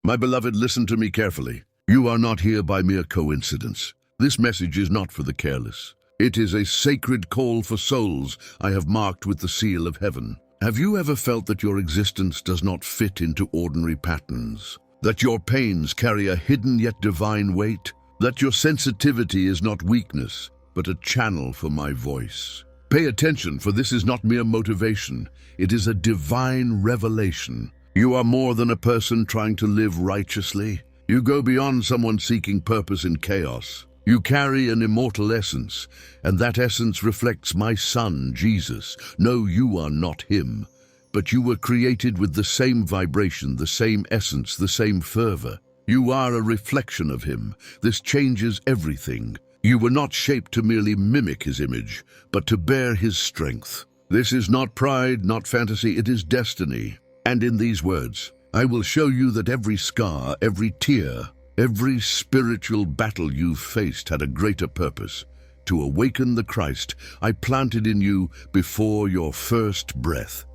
My beloved, listen to me carefully. You are not here by mere coincidence. This message is not for the careless. It is a sacred call for souls I have marked with the seal of heaven. Have you ever felt that your existence does not fit into ordinary patterns? That your pains carry a hidden yet divine weight? That your sensitivity is not weakness, but a channel for my voice? Pay attention, for this is not mere motivation. It is a divine revelation. You are more than a person trying to live righteously. You go beyond someone seeking purpose in chaos. You carry an immortal essence, and that essence reflects my Son, Jesus. No, you are not him, but you were created with the same vibration, the same essence, the same fervor. You are a reflection of him. This changes everything. You were not shaped to merely mimic his image, but to bear his strength. This is not pride, not fantasy, it is destiny. And in these words, I will show you that every scar, every tear, every spiritual battle you've faced had a greater purpose: to awaken the Christ I planted in you before your first breath.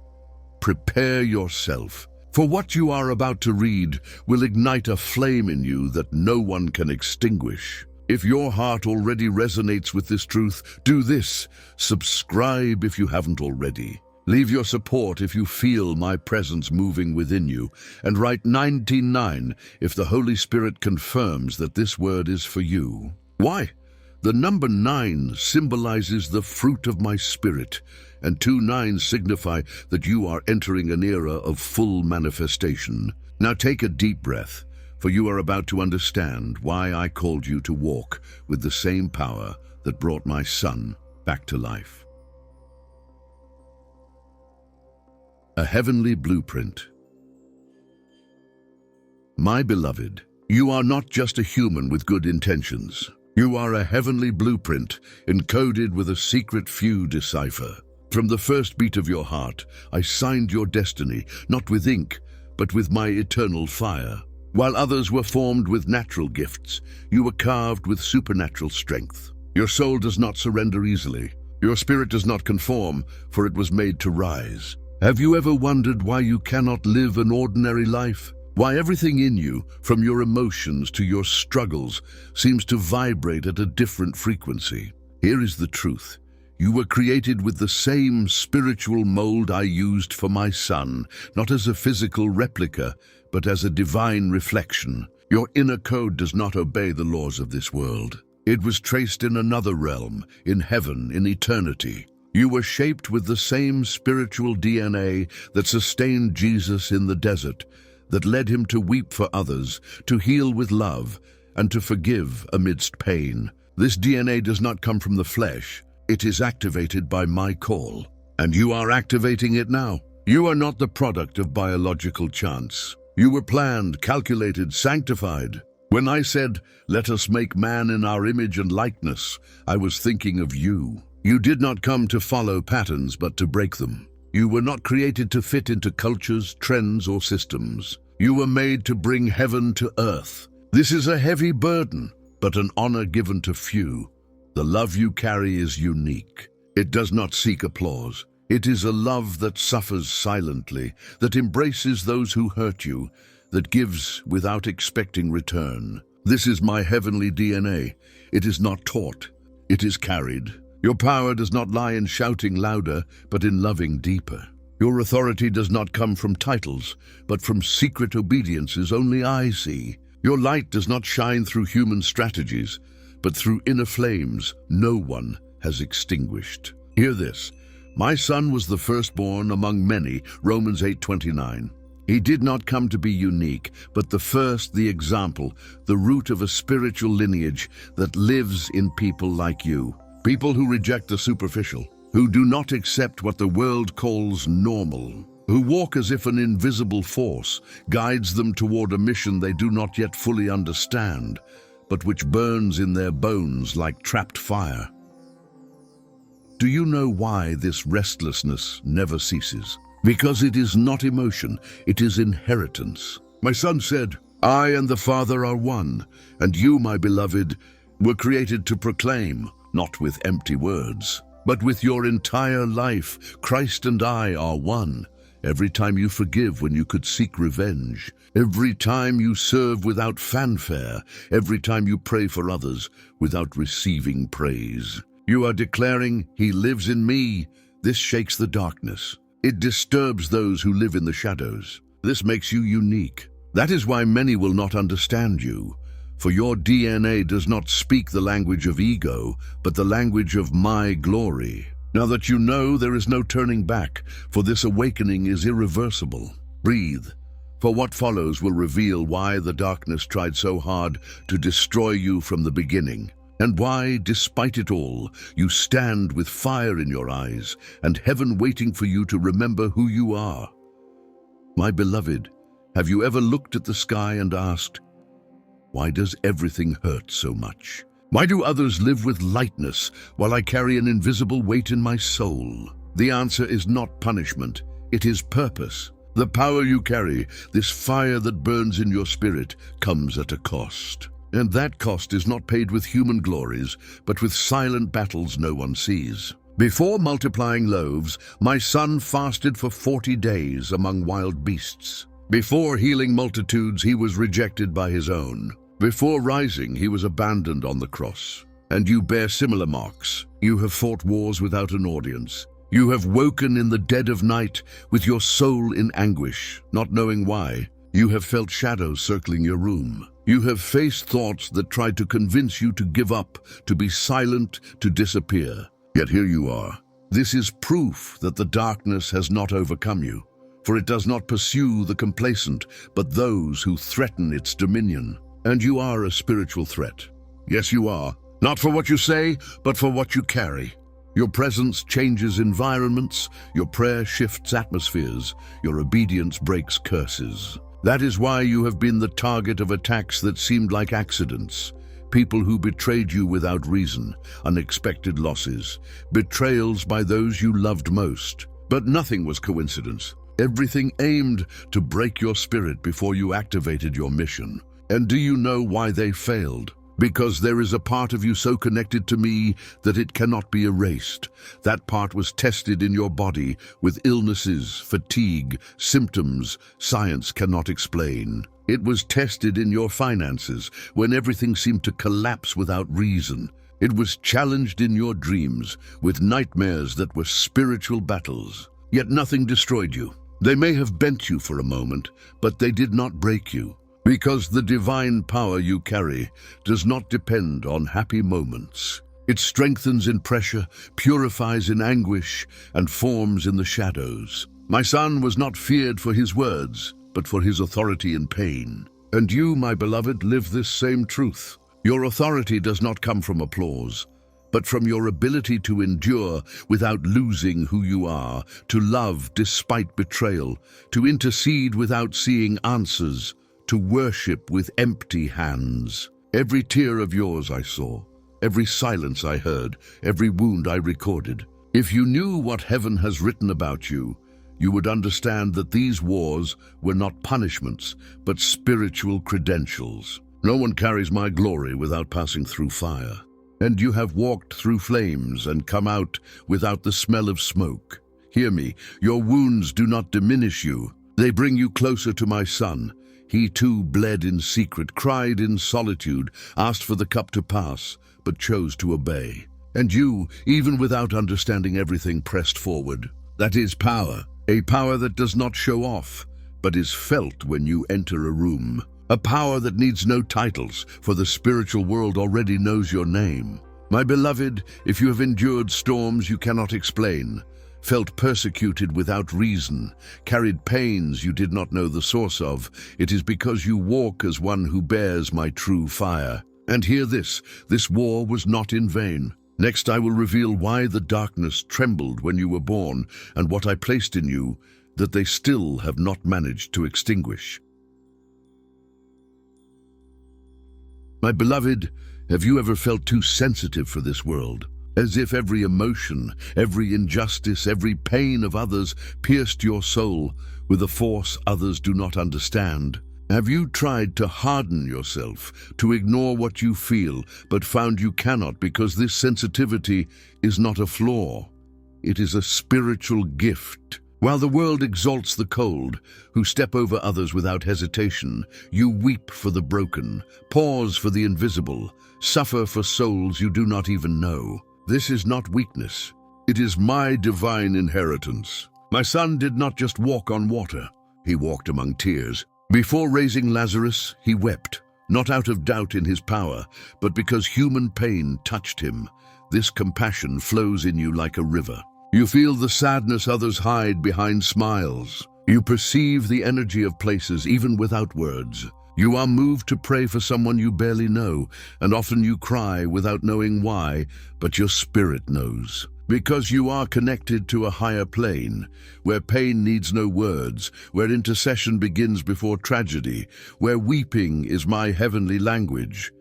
Prepare yourself, for what you are about to read will ignite a flame in you that no one can extinguish. If your heart already resonates with this truth, do this: subscribe if you haven't already. Leave your support if you feel my presence moving within you, and write 99 if the Holy Spirit confirms that this word is for you. Why? The number 9 symbolizes the fruit of my spirit, and 2 9s signify that you are entering an era of full manifestation. Now take a deep breath, for you are about to understand why I called you to walk with the same power that brought my Son back to life. A heavenly blueprint. My beloved, you are not just a human with good intentions. You are a heavenly blueprint encoded with a secret few decipher. From the first beat of your heart, I signed your destiny, not with ink, but with my eternal fire. While others were formed with natural gifts, you were carved with supernatural strength. Your soul does not surrender easily. Your spirit does not conform, for it was made to rise. Have you ever wondered why you cannot live an ordinary life? Why everything in you, from your emotions to your struggles, seems to vibrate at a different frequency? Here is the truth. You were created with the same spiritual mold I used for my Son, not as a physical replica, but as a divine reflection. Your inner code does not obey the laws of this world. It was traced in another realm, in heaven, in eternity. You were shaped with the same spiritual DNA that sustained Jesus in the desert, that led him to weep for others, to heal with love, and to forgive amidst pain. This DNA does not come from the flesh. It is activated by my call, and you are activating it now. You are not the product of biological chance. You were planned, calculated, sanctified. When I said, "Let us make man in our image and likeness," I was thinking of you. You did not come to follow patterns, but to break them. You were not created to fit into cultures, trends, or systems. You were made to bring heaven to earth. This is a heavy burden, but an honor given to few. The love you carry is unique. It does not seek applause. It is a love that suffers silently, that embraces those who hurt you, that gives without expecting return. This is my heavenly DNA. It is not taught. It is carried. Your power does not lie in shouting louder, but in loving deeper. Your authority does not come from titles, but from secret obediences only I see. Your light does not shine through human strategies, but through inner flames no one has extinguished. Hear this. My Son was the firstborn among many, Romans 8:29. He did not come to be unique, but the first, the example, the root of a spiritual lineage that lives in people like you. People who reject the superficial, who do not accept what the world calls normal, who walk as if an invisible force guides them toward a mission they do not yet fully understand, but which burns in their bones like trapped fire. Do you know why this restlessness never ceases? Because it is not emotion, it is inheritance. My Son said, "I and the Father are one, and you, my beloved, were created to proclaim, not with empty words, but with your entire life, Christ and I are one. every time you forgive when you could seek revenge, every time you serve without fanfare, every time you pray for others without receiving praise. You are declaring, "He lives in me." This shakes the darkness. It disturbs those who live in the shadows. This makes you unique. That is why many will not understand you. For your DNA does not speak the language of ego, but the language of my glory. Now that you know, there is no turning back, for this awakening is irreversible. Breathe, for what follows will reveal why the darkness tried so hard to destroy you from the beginning, and why, despite it all, you stand with fire in your eyes and heaven waiting for you to remember who you are. My beloved, have you ever looked at the sky and asked, "Why does everything hurt so much? Why do others live with lightness while I carry an invisible weight in my soul?" The answer is not punishment, it is purpose. The power you carry, this fire that burns in your spirit, comes at a cost. And that cost is not paid with human glories, but with silent battles no one sees. Before multiplying loaves, my son fasted for 40 days among wild beasts. Before healing multitudes, he was rejected by his own. Before rising, he was abandoned on the cross. And you bear similar marks. You have fought wars without an audience. You have woken in the dead of night with your soul in anguish, not knowing why. You have felt shadows circling your room. You have faced thoughts that tried to convince you to give up, to be silent, to disappear. Yet here you are. This is proof that the darkness has not overcome you, for it does not pursue the complacent, but those who threaten its dominion. And you are a spiritual threat. Yes, you are. Not for what you say, but for what you carry. Your presence changes environments, your prayer shifts atmospheres, your obedience breaks curses. That is why you have been the target of attacks that seemed like accidents. People who betrayed you without reason, unexpected losses, betrayals by those you loved most. But nothing was coincidence. Everything aimed to break your spirit before you activated your mission. And do you know why they failed? Because there is a part of you so connected to me that it cannot be erased. That part was tested in your body with illnesses, fatigue, symptoms science cannot explain. It was tested in your finances when everything seemed to collapse without reason. It was challenged in your dreams with nightmares that were spiritual battles. Yet nothing destroyed you. They may have bent you for a moment, but they did not break you. Because the divine power you carry does not depend on happy moments. It strengthens in pressure, purifies in anguish, and forms in the shadows. My son was not feared for his words, but for his authority in pain. And you, my beloved, live this same truth. Your authority does not come from applause, but from your ability to endure without losing who you are, to love despite betrayal, to intercede without seeing answers, to worship with empty hands. Every tear of yours I saw, every silence I heard, every wound I recorded. If you knew what heaven has written about you, you would understand that these wars were not punishments, but spiritual credentials. No one carries my glory without passing through fire. And you have walked through flames and come out without the smell of smoke. Hear me, your wounds do not diminish you. They bring you closer to my son. He too bled in secret, cried in solitude, asked for the cup to pass, but chose to obey. And you, even without understanding everything, pressed forward. That is power, a power that does not show off, but is felt when you enter a room. A power that needs no titles, for the spiritual world already knows your name. My beloved, if you have endured storms you cannot explain, felt persecuted without reason, carried pains you did not know the source of, it is because you walk as one who bears my true fire. And hear this war was not in vain. Next I will reveal why the darkness trembled when you were born, and what I placed in you that they still have not managed to extinguish. My beloved, have you ever felt too sensitive for this world? As if every emotion, every injustice, every pain of others pierced your soul with a force others do not understand? Have you tried to harden yourself, to ignore what you feel, but found you cannot because this sensitivity is not a flaw? It is a spiritual gift. While the world exalts the cold, who step over others without hesitation, you weep for the broken, pause for the invisible, suffer for souls you do not even know. This is not weakness. It is my divine inheritance. My son did not just walk on water. He walked among tears. Before raising Lazarus, he wept, not out of doubt in his power, but because human pain touched him. This compassion flows in you like a river. You feel the sadness others hide behind smiles. You perceive the energy of places even without words. You are moved to pray for someone you barely know, and often you cry without knowing why, but your spirit knows. Because you are connected to a higher plane, where pain needs no words, where intercession begins before tragedy, where weeping is my heavenly language.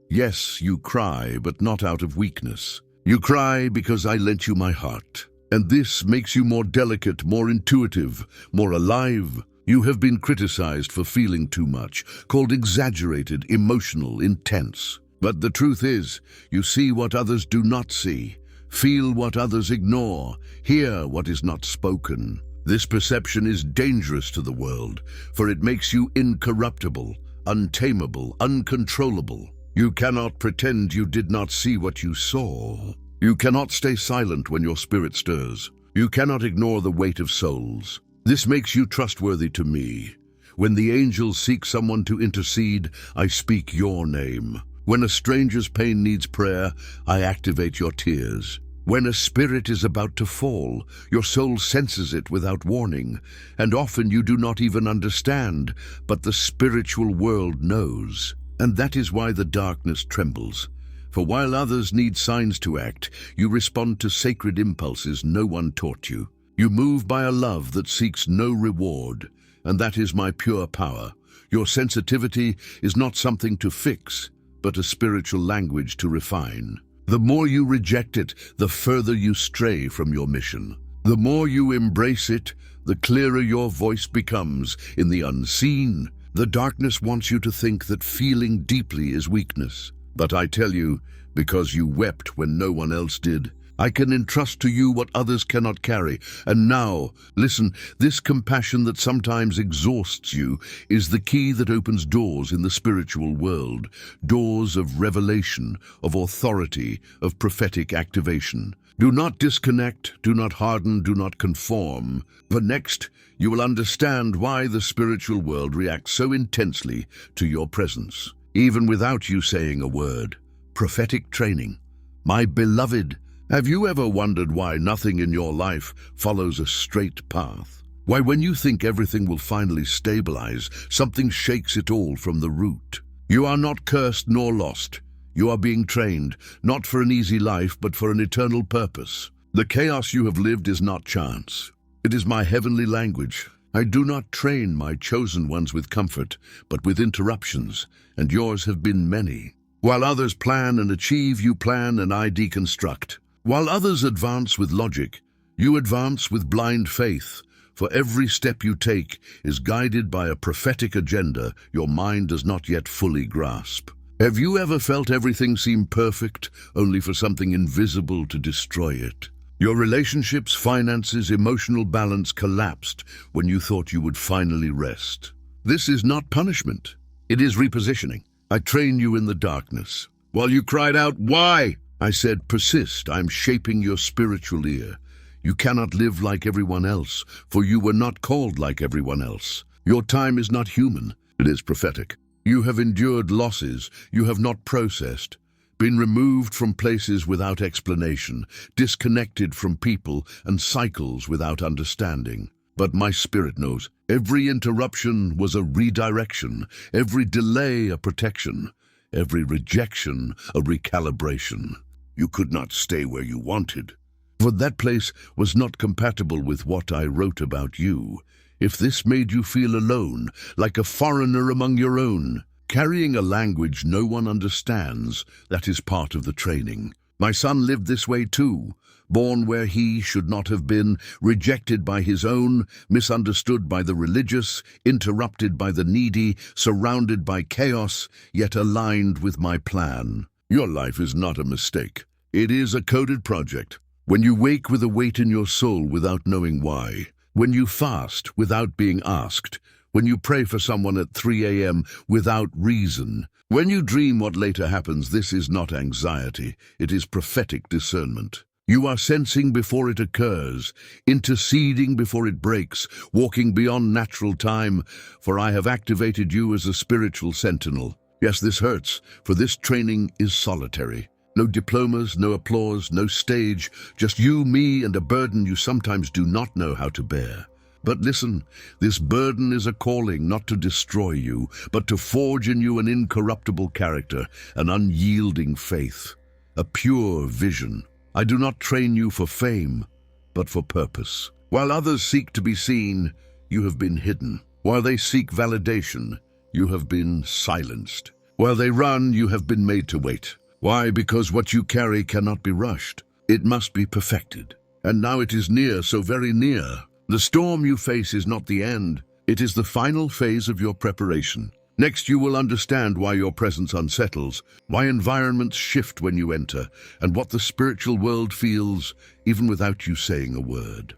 Yes, you cry, but not out of weakness. You cry because I lent you my heart. And this makes you more delicate, more intuitive, more alive. You have been criticized for feeling too much, called exaggerated, emotional, intense. But the truth is, you see what others do not see, feel what others ignore, hear what is not spoken. This perception is dangerous to the world, for it makes you incorruptible, untamable, uncontrollable. You cannot pretend you did not see what you saw. You cannot stay silent when your spirit stirs. You cannot ignore the weight of souls. This makes you trustworthy to me. When the angels seek someone to intercede, I speak your name. When a stranger's pain needs prayer, I activate your tears. When a spirit is about to fall, your soul senses it without warning, and often you do not even understand, but the spiritual world knows. And that is why the darkness trembles. For while others need signs to act, you respond to sacred impulses no one taught you. You move by a love that seeks no reward, and that is my pure power. Your sensitivity is not something to fix, but a spiritual language to refine. The more you reject it, the further you stray from your mission. The more you embrace it, the clearer your voice becomes in the unseen. The darkness wants you to think that feeling deeply is weakness. But I tell you, because you wept when no one else did, I can entrust to you what others cannot carry. And now, listen, this compassion that sometimes exhausts you is the key that opens doors in the spiritual world, doors of revelation, of authority, of prophetic activation. Do not disconnect, do not harden, do not conform. For next, you will understand why the spiritual world reacts so intensely to your presence, even without you saying a word. Prophetic training. My beloved, have you ever wondered why nothing in your life follows a straight path? Why when you think everything will finally stabilize, something shakes it all from the root? You are not cursed nor lost. You are being trained, not for an easy life, but for an eternal purpose. The chaos you have lived is not chance. It is my heavenly language. I do not train my chosen ones with comfort, but with interruptions, and yours have been many. While others plan and achieve, you plan and I deconstruct. While others advance with logic, you advance with blind faith. For every step you take is guided by a prophetic agenda your mind does not yet fully grasp. Have you ever felt everything seem perfect, only for something invisible to destroy it? Your relationships, finances, emotional balance collapsed when you thought you would finally rest. This is not punishment. It is repositioning. I train you in the darkness. While you cried out, "Why?" I said, "Persist, I'm shaping your spiritual ear. You cannot live like everyone else, for you were not called like everyone else. Your time is not human, it is prophetic. You have endured losses you have not processed, been removed from places without explanation, disconnected from people and cycles without understanding. But my spirit knows every interruption was a redirection, every delay a protection, every rejection a recalibration. You could not stay where you wanted, for that place was not compatible with what I wrote about you. If this made you feel alone, like a foreigner among your own, carrying a language no one understands, that is part of the training. My son lived this way too, born where he should not have been, rejected by his own, misunderstood by the religious, interrupted by the needy, surrounded by chaos, yet aligned with my plan. Your life is not a mistake. It is a coded project. When you wake with a weight in your soul without knowing why, when you fast without being asked, when you pray for someone at 3 a.m. without reason, when you dream what later happens, this is not anxiety, it is prophetic discernment. You are sensing before it occurs, interceding before it breaks, walking beyond natural time, for I have activated you as a spiritual sentinel. Yes, this hurts, for this training is solitary. No diplomas, no applause, no stage, just you, me, and a burden you sometimes do not know how to bear. But listen, this burden is a calling not to destroy you, but to forge in you an incorruptible character, an unyielding faith, a pure vision. I do not train you for fame, but for purpose. While others seek to be seen, you have been hidden. While they seek validation, you have been silenced. While they run, you have been made to wait. Why? Because what you carry cannot be rushed. It must be perfected. And now it is near, so very near. The storm you face is not the end. It is the final phase of your preparation. Next, you will understand why your presence unsettles, why environments shift when you enter, and what the spiritual world feels even without you saying a word.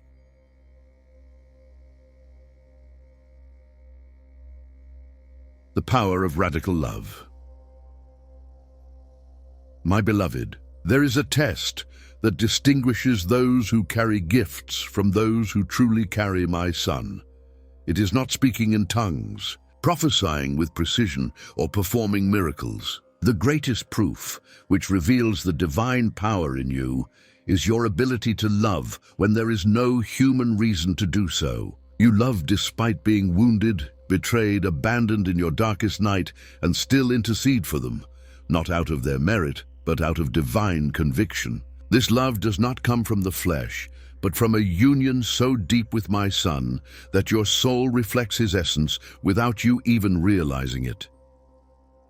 The power of radical love. My beloved, there is a test that distinguishes those who carry gifts from those who truly carry my Son. It is not speaking in tongues, prophesying with precision, or performing miracles. The greatest proof, which reveals the divine power in you, is your ability to love when there is no human reason to do so. You love despite being wounded, betrayed, abandoned in your darkest night, and still intercede for them, not out of their merit, but out of divine conviction. This love does not come from the flesh, but from a union so deep with my Son that your soul reflects his essence without you even realizing it.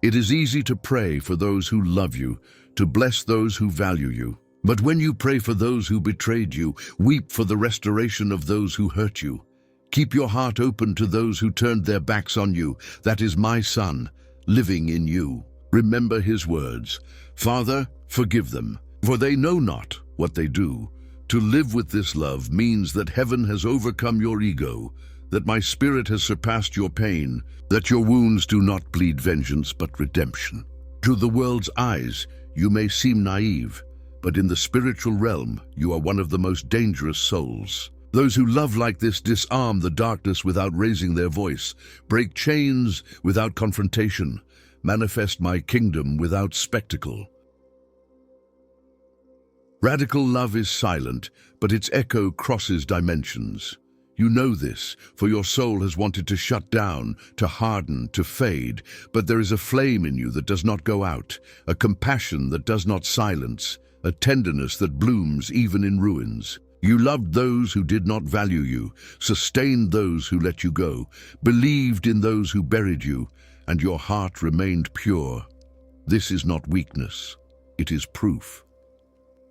It is easy to pray for those who love you, to bless those who value you. But when you pray for those who betrayed you, weep for the restoration of those who hurt you. Keep your heart open to those who turned their backs on you. That is my Son, living in you. Remember his words, "Father, forgive them, for they know not what they do." To live with this love means that heaven has overcome your ego, that my spirit has surpassed your pain, that your wounds do not bleed vengeance but redemption. To the world's eyes, you may seem naive, but in the spiritual realm, you are one of the most dangerous souls. Those who love like this disarm the darkness without raising their voice, break chains without confrontation, manifest my kingdom without spectacle. Radical love is silent, but its echo crosses dimensions. You know this, for your soul has wanted to shut down, to harden, to fade, but there is a flame in you that does not go out, a compassion that does not silence, a tenderness that blooms even in ruins. You loved those who did not value you, sustained those who let you go, believed in those who buried you, and your heart remained pure. This is not weakness, it is proof.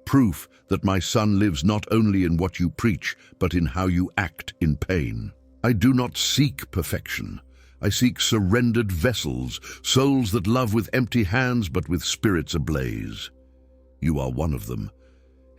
Proof that my Son lives not only in what you preach, but in how you act in pain. I do not seek perfection. I seek surrendered vessels, souls that love with empty hands but with spirits ablaze. You are one of them.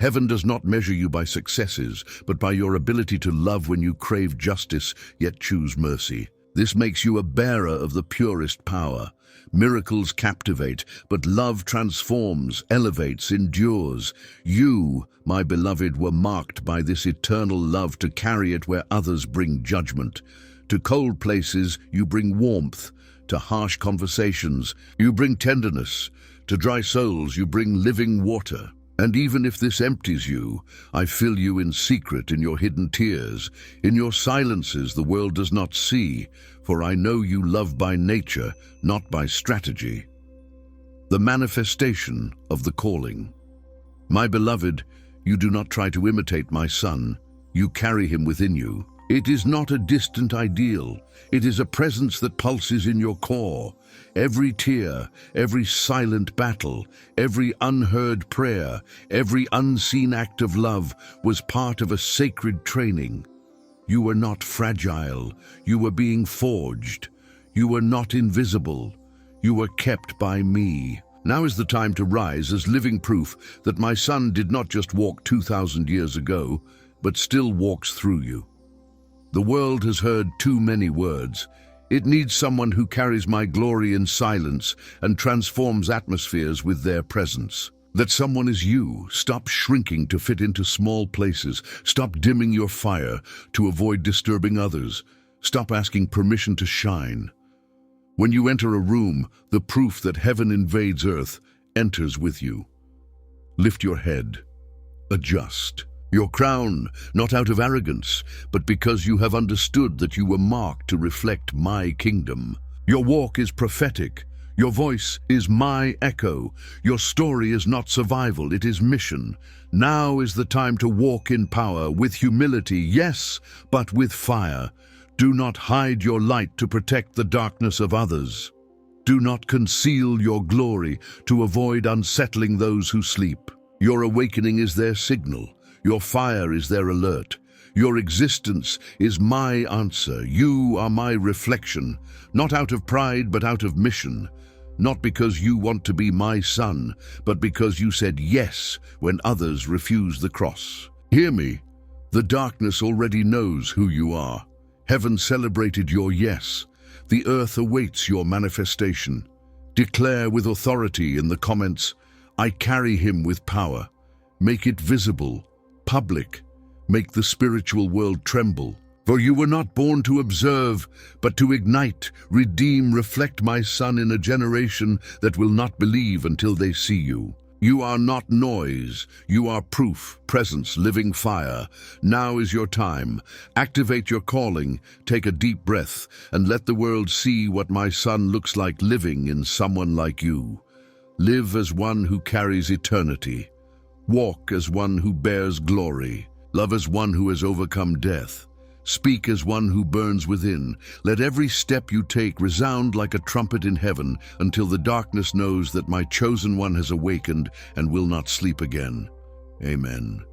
Heaven does not measure you by successes, but by your ability to love when you crave justice, yet choose mercy. This makes you a bearer of the purest power. Miracles captivate, but love transforms, elevates, endures. You, my beloved, were marked by this eternal love to carry it where others bring judgment. To cold places, you bring warmth. To harsh conversations, you bring tenderness. To dry souls, you bring living water. And even if this empties you, I fill you in secret in your hidden tears, in your silences the world does not see, for I know you love by nature, not by strategy. The manifestation of the calling. My beloved, you do not try to imitate my Son, you carry him within you. It is not a distant ideal, it is a presence that pulses in your core. Every tear, every silent battle, every unheard prayer, every unseen act of love was part of a sacred training. You were not fragile, you were being forged. You were not invisible, you were kept by me. Now is the time to rise as living proof that my Son did not just walk 2,000 years ago, but still walks through you. The world has heard too many words. It needs someone who carries my glory in silence and transforms atmospheres with their presence. That someone is you. Stop shrinking to fit into small places. Stop dimming your fire to avoid disturbing others. Stop asking permission to shine. When you enter a room, the proof that heaven invades earth enters with you. Lift your head. Adjust your crown, not out of arrogance, but because you have understood that you were marked to reflect my kingdom. Your walk is prophetic. Your voice is my echo. Your story is not survival, it is mission. Now is the time to walk in power, with humility, yes, but with fire. Do not hide your light to protect the darkness of others. Do not conceal your glory to avoid unsettling those who sleep. Your awakening is their signal. Your fire is their alert. Your existence is my answer. You are my reflection, not out of pride, but out of mission. Not because you want to be my son, but because you said yes when others refused the cross. Hear me. The darkness already knows who you are. Heaven celebrated your yes. The earth awaits your manifestation. Declare with authority in the comments, I carry him with power. Make it visible, public. Make the spiritual world tremble. For you were not born to observe, but to ignite, redeem, reflect my son in a generation that will not believe until they see you. You are not noise. You are proof, presence, living fire. Now is your time. Activate your calling, take a deep breath, and let the world see what my son looks like living in someone like you. Live as one who carries eternity. Walk as one who bears glory. Love as one who has overcome death. Speak as one who burns within. Let every step you take resound like a trumpet in heaven until the darkness knows that my chosen one has awakened and will not sleep again. Amen.